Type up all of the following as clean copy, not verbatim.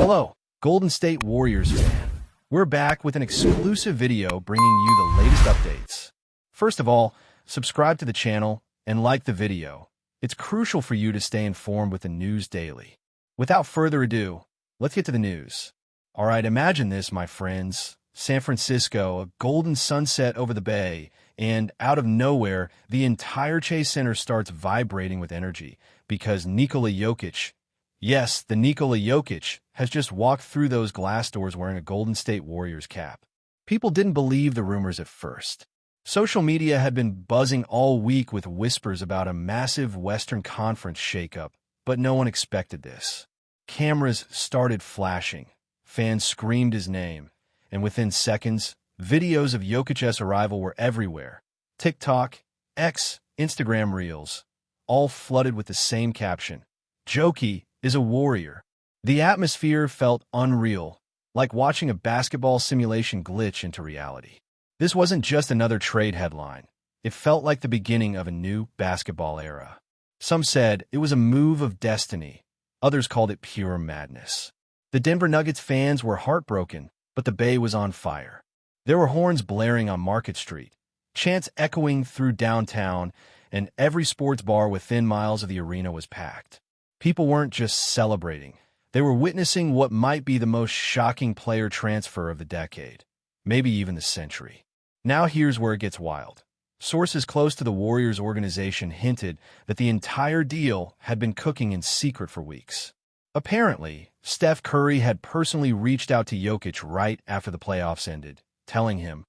Hello, Golden State Warriors fan. We're back with an exclusive video bringing you the latest updates. First of all, subscribe to the channel and like the video. It's crucial for you to stay informed with the news daily. Without further ado, let's get to the news. All right, imagine this, my friends. San Francisco, a golden sunset over the bay, and out of nowhere, the entire Chase Center starts vibrating with energy because NIKOLA JOKIĆ, yes, the NIKOLA JOKIČ, has just walked through those glass doors wearing a Golden State Warriors cap. People didn't believe the rumors at first. Social media had been buzzing all week with whispers about a massive Western Conference shakeup, but no one expected this. Cameras started flashing, fans screamed his name, and within seconds, videos of Jokic's arrival were everywhere. TikTok, X, Instagram Reels, all flooded with the same caption: "JOKIČ is a warrior." The atmosphere felt unreal, like watching a basketball simulation glitch into reality. This wasn't just another trade headline. It felt like the beginning of a new basketball era. Some said it was a move of destiny. Others called it pure madness. The Denver Nuggets fans were heartbroken, but the Bay was on fire. There were horns blaring on Market Street, chants echoing through downtown, and every sports bar within miles of the arena was packed. People weren't just celebrating. They were witnessing what might be the most shocking player transfer of the decade, maybe even the century. Now here's where it gets wild. Sources close to the Warriors organization hinted that the entire deal had been cooking in secret for weeks. Apparently, Steph Curry had personally reached out to Jokic right after the playoffs ended, telling him,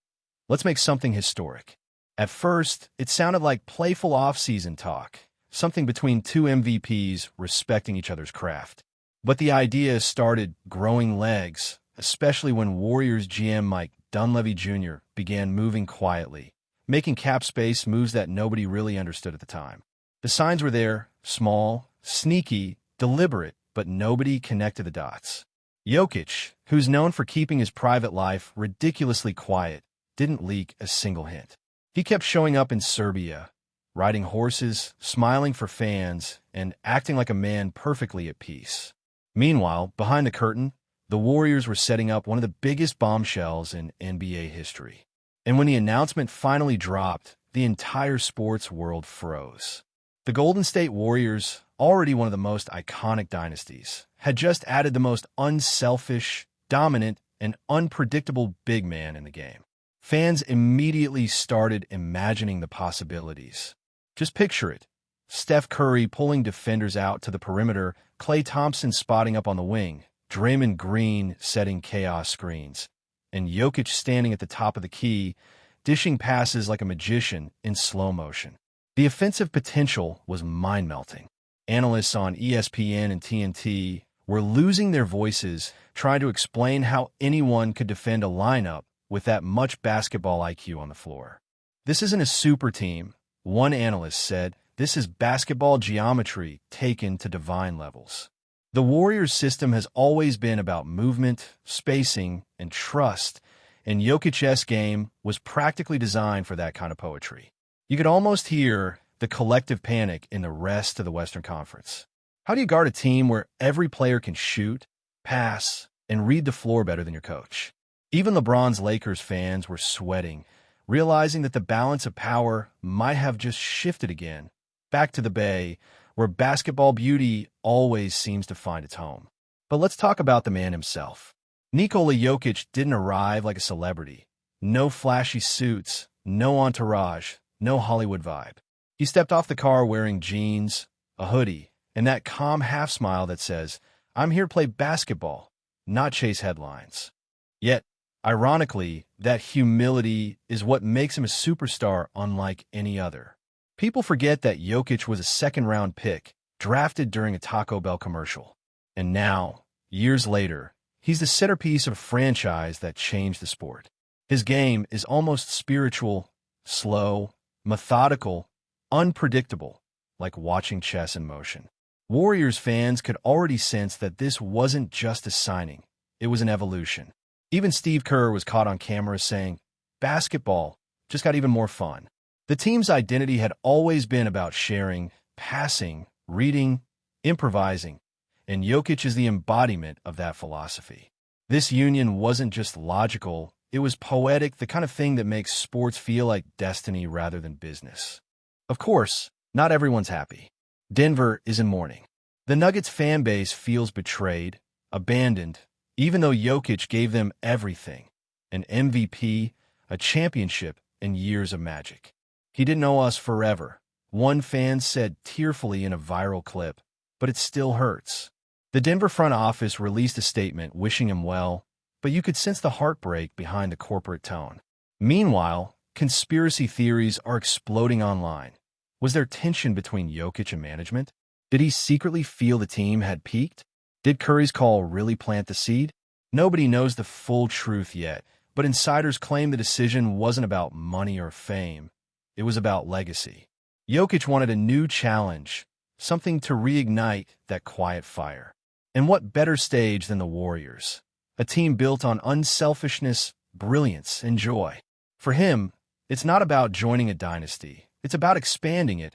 "Let's make something historic." At first, it sounded like playful off-season talk, something between two MVPs respecting each other's craft. But the idea started growing legs, especially when Warriors GM Mike Dunleavy Jr. began moving quietly, making cap space moves that nobody really understood at the time. The signs were there, small, sneaky, deliberate, but nobody connected the dots. Jokic, who's known for keeping his private life ridiculously quiet, didn't leak a single hint. He kept showing up in Serbia, riding horses, smiling for fans, and acting like a man perfectly at peace. Meanwhile, behind the curtain, the Warriors were setting up one of the biggest bombshells in NBA history. And when the announcement finally dropped, the entire sports world froze. The Golden State Warriors, already one of the most iconic dynasties, had just added the most unselfish, dominant, and unpredictable big man in the game. Fans immediately started imagining the possibilities. Just picture it. Steph Curry pulling defenders out to the perimeter, Klay Thompson spotting up on the wing, Draymond Green setting chaos screens, and Jokic standing at the top of the key, dishing passes like a magician in slow motion. The offensive potential was mind-melting. Analysts on ESPN and TNT were losing their voices trying to explain how anyone could defend a lineup with that much basketball IQ on the floor. "This isn't a super team," one analyst said. "This is basketball geometry taken to divine levels." The Warriors' system has always been about movement, spacing, and trust, and Jokic's game was practically designed for that kind of poetry. You could almost hear the collective panic in the rest of the Western Conference. How do you guard a team where every player can shoot, pass, and read the floor better than your coach? Even LeBron's Lakers fans were sweating, realizing that the balance of power might have just shifted again, back to the Bay, where basketball beauty always seems to find its home. But let's talk about the man himself. NIKOLA JOKIČ didn't arrive like a celebrity. No flashy suits, no entourage, no Hollywood vibe. He stepped off the car wearing jeans, a hoodie, and that calm half-smile that says, "I'm here to play basketball, not chase headlines." Yet, ironically, that humility is what makes him a superstar unlike any other. People forget that Jokic was a second-round pick, drafted during a Taco Bell commercial. And now, years later, he's the centerpiece of a franchise that changed the sport. His game is almost spiritual, slow, methodical, unpredictable, like watching chess in motion. Warriors fans could already sense that this wasn't just a signing, it was an evolution. Even Steve Kerr was caught on camera saying, "Basketball just got even more fun." The team's identity had always been about sharing, passing, reading, improvising, and Jokic is the embodiment of that philosophy. This union wasn't just logical, it was poetic, the kind of thing that makes sports feel like destiny rather than business. Of course, not everyone's happy. Denver is in mourning. The Nuggets fan base feels betrayed, abandoned, even though Jokic gave them everything: an MVP, a championship, and years of magic. He didn't owe us forever, one fan said tearfully in a viral clip, but it still hurts. The Denver front office released a statement wishing him well, but you could sense the heartbreak behind the corporate tone. Meanwhile, conspiracy theories are exploding online. Was there tension between Jokic and management? Did he secretly feel the team had peaked? Did Curry's call really plant the seed? Nobody knows the full truth yet, but insiders claim the decision wasn't about money or fame. It was about legacy. Jokic wanted a new challenge, something to reignite that quiet fire. And what better stage than the Warriors? A team built on unselfishness, brilliance, and joy. For him, it's not about joining a dynasty. It's about expanding it,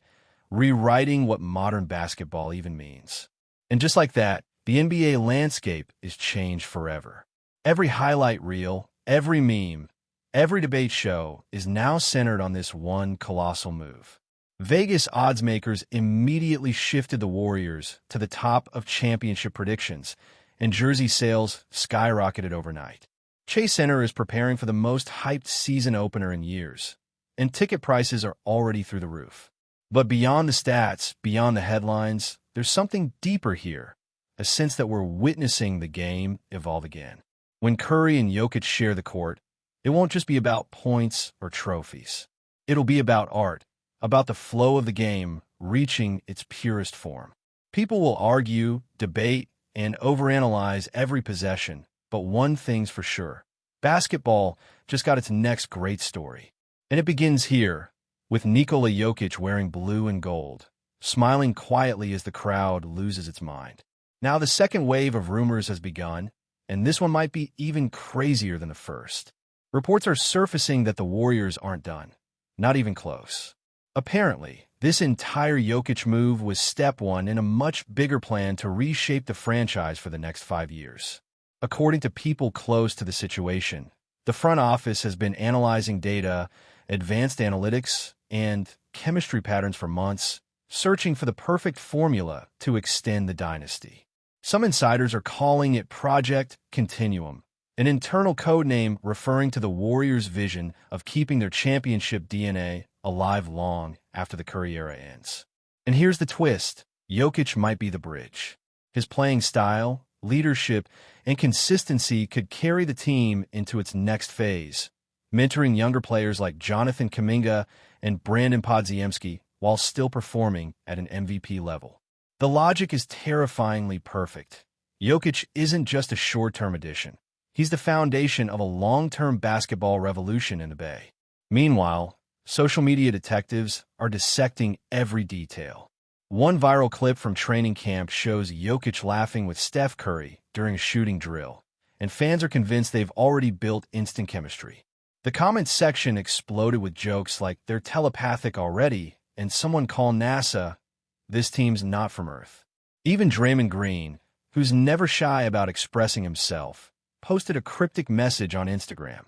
rewriting what modern basketball even means. And just like that, the NBA landscape is changed forever. Every highlight reel, every meme, every debate show is now centered on this one colossal move. Vegas odds makers immediately shifted the Warriors to the top of championship predictions, and jersey sales skyrocketed overnight. Chase Center is preparing for the most hyped season opener in years, and ticket prices are already through the roof. But beyond the stats, beyond the headlines, there's something deeper here, a sense that we're witnessing the game evolve again. When Curry and Jokic share the court, it won't just be about points or trophies. It'll be about art, about the flow of the game reaching its purest form. People will argue, debate, and overanalyze every possession, but one thing's for sure: basketball just got its next great story. And it begins here, with Nikola Jokic wearing blue and gold, smiling quietly as the crowd loses its mind. Now the second wave of rumors has begun, and this one might be even crazier than the first. Reports are surfacing that the Warriors aren't done, not even close. Apparently, this entire Jokic move was step one in a much bigger plan to reshape the franchise for the next 5 years. According to people close to the situation, the front office has been analyzing data, advanced analytics, and chemistry patterns for months, searching for the perfect formula to extend the dynasty. Some insiders are calling it Project Continuum, an internal code name referring to the Warriors' vision of keeping their championship DNA alive long after the Curry era ends. And here's the twist: Jokic might be the bridge. His playing style, leadership, and consistency could carry the team into its next phase, mentoring younger players like Jonathan Kuminga and Brandon Podziemski while still performing at an MVP level. The logic is terrifyingly perfect. Jokic isn't just a short-term addition. He's the foundation of a long-term basketball revolution in the Bay. Meanwhile, social media detectives are dissecting every detail. One viral clip from training camp shows Jokic laughing with Steph Curry during a shooting drill, and fans are convinced they've already built instant chemistry. The comments section exploded with jokes like "they're telepathic already," and "someone call NASA, this team's not from Earth." Even Draymond Green, who's never shy about expressing himself, posted a cryptic message on Instagram: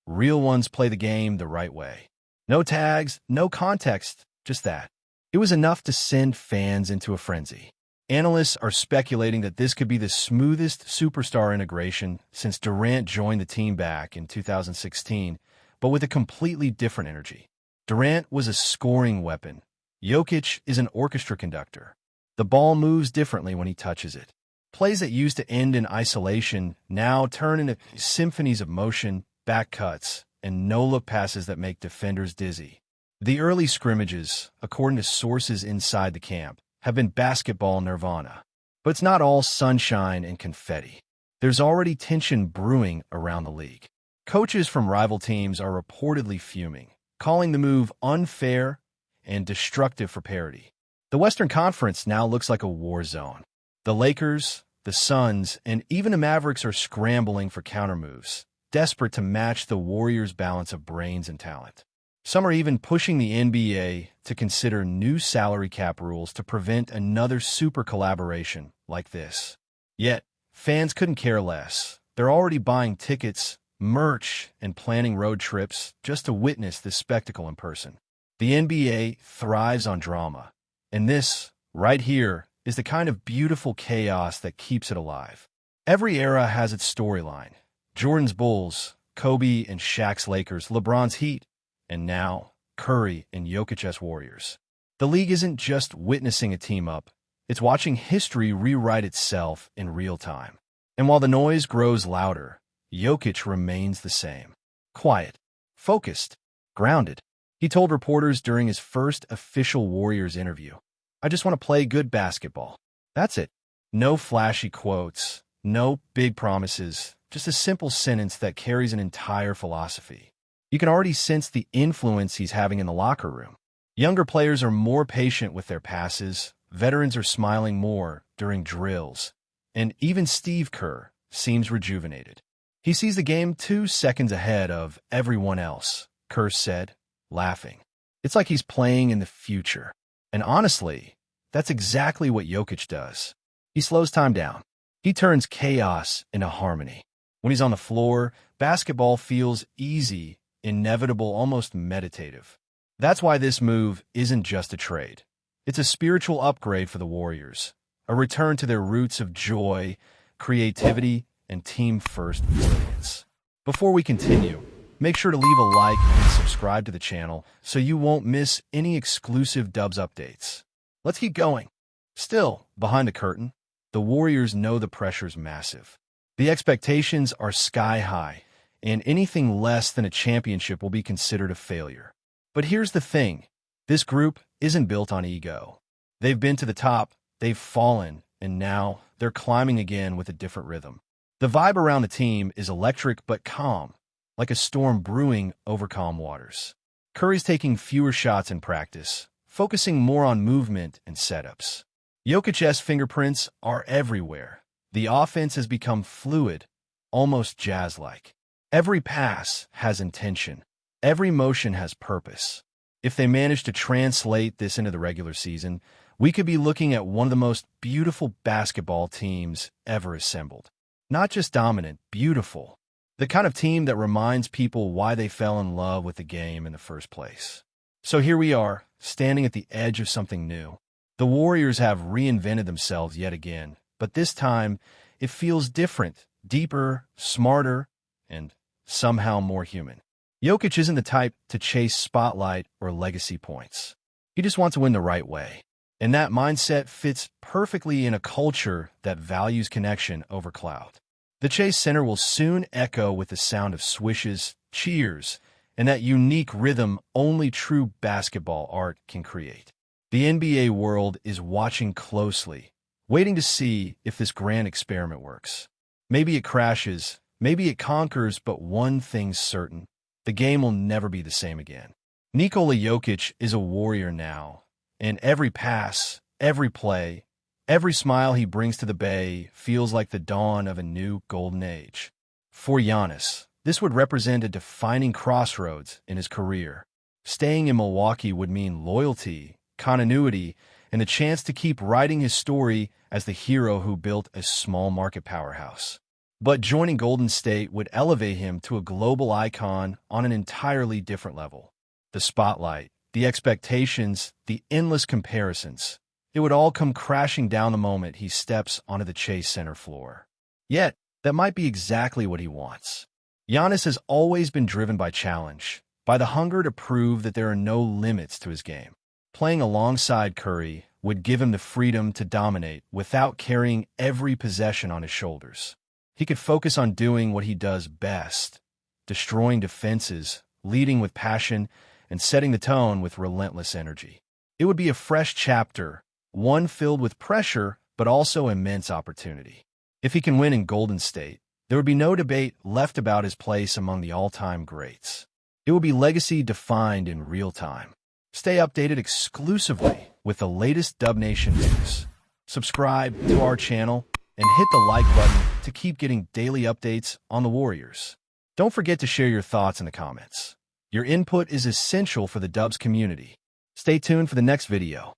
"Real ones play the game the right way. No tags, no context, just that." It was enough to send fans into a frenzy. Analysts are speculating that this could be the smoothest superstar integration since Durant joined the team back in 2016, but with a completely different energy. Durant was a scoring weapon. Jokic is an orchestra conductor. The ball moves differently when he touches it. Plays that used to end in isolation now turn into symphonies of motion, back cuts, and no-look passes that make defenders dizzy. The early scrimmages, according to sources inside the camp, have been basketball nirvana. But it's not all sunshine and confetti. There's already tension brewing around the league. Coaches from rival teams are reportedly fuming, calling the move unfair and destructive for parity. The Western Conference now looks like a war zone. The Lakers, the Suns, and even the Mavericks are scrambling for countermoves, desperate to match the Warriors' balance of brains and talent. Some are even pushing the NBA to consider new salary cap rules to prevent another super collaboration like this. Yet, fans couldn't care less. They're already buying tickets, merch, and planning road trips just to witness this spectacle in person. The NBA thrives on drama, and this, right here, is the kind of beautiful chaos that keeps it alive. Every era has its storyline. Jordan's Bulls, Kobe and Shaq's Lakers, LeBron's Heat, and now Curry and Jokic's Warriors. The league isn't just witnessing a team-up, it's watching history rewrite itself in real time. And while the noise grows louder, Jokic remains the same. Quiet, focused, grounded. He told reporters during his first official Warriors interview, "I just want to play good basketball. That's it." No flashy quotes, no big promises, just a simple sentence that carries an entire philosophy. You can already sense the influence he's having in the locker room. Younger players are more patient with their passes, veterans are smiling more during drills, and even Steve Kerr seems rejuvenated. He sees the game 2 seconds ahead of everyone else, Kerr said, laughing. It's like he's playing in the future. And honestly, that's exactly what Jokic does. He slows time down. He turns chaos into harmony. When he's on the floor, basketball feels easy, inevitable, almost meditative. That's why this move isn't just a trade. It's a spiritual upgrade for the Warriors, a return to their roots of joy, creativity, and team-first brilliance. Before we continue, make sure to leave a like and subscribe to the channel so you won't miss any exclusive Dubs updates. Let's keep going. Still, behind the curtain, the Warriors know the pressure's massive. The expectations are sky high, and anything less than a championship will be considered a failure. But here's the thing. This group isn't built on ego. They've been to the top, they've fallen, and now they're climbing again with a different rhythm. The vibe around the team is electric but calm, like a storm brewing over calm waters. Curry's taking fewer shots in practice, focusing more on movement and setups. Jokic's fingerprints are everywhere. The offense has become fluid, almost jazz-like. Every pass has intention. Every motion has purpose. If they manage to translate this into the regular season, we could be looking at one of the most beautiful basketball teams ever assembled. Not just dominant, beautiful. The kind of team that reminds people why they fell in love with the game in the first place. So here we are, standing at the edge of something new. The Warriors have reinvented themselves yet again, but this time it feels different, deeper, smarter, and somehow more human. Jokic isn't the type to chase spotlight or legacy points. He just wants to win the right way. And that mindset fits perfectly in a culture that values connection over clout. The Chase Center will soon echo with the sound of swishes, cheers, and that unique rhythm only true basketball art can create. The NBA world is watching closely, waiting to see if this grand experiment works. Maybe it crashes, maybe it conquers, but one thing's certain. The game will never be the same again. NIKOLA Jokic is a Warrior now, and every pass, every play, every smile he brings to the Bay feels like the dawn of a new golden age. For Giannis, this would represent a defining crossroads in his career. Staying in Milwaukee would mean loyalty, continuity, and the chance to keep writing his story as the hero who built a small market powerhouse. But joining Golden State would elevate him to a global icon on an entirely different level. The spotlight, the expectations, the endless comparisons, it would all come crashing down the moment he steps onto the Chase Center floor. Yet, that might be exactly what he wants. Giannis has always been driven by challenge, by the hunger to prove that there are no limits to his game. Playing alongside Curry would give him the freedom to dominate without carrying every possession on his shoulders. He could focus on doing what he does best, destroying defenses, leading with passion, and setting the tone with relentless energy. It would be a fresh chapter, one filled with pressure, but also immense opportunity. If he can win in Golden State, there would be no debate left about his place among the all-time greats. It would be legacy defined in real time. Stay updated exclusively with the latest Dub Nation news. Subscribe to our channel and hit the like button to keep getting daily updates on the Warriors. Don't forget to share your thoughts in the comments. Your input is essential for the Dubs community. Stay tuned for the next video.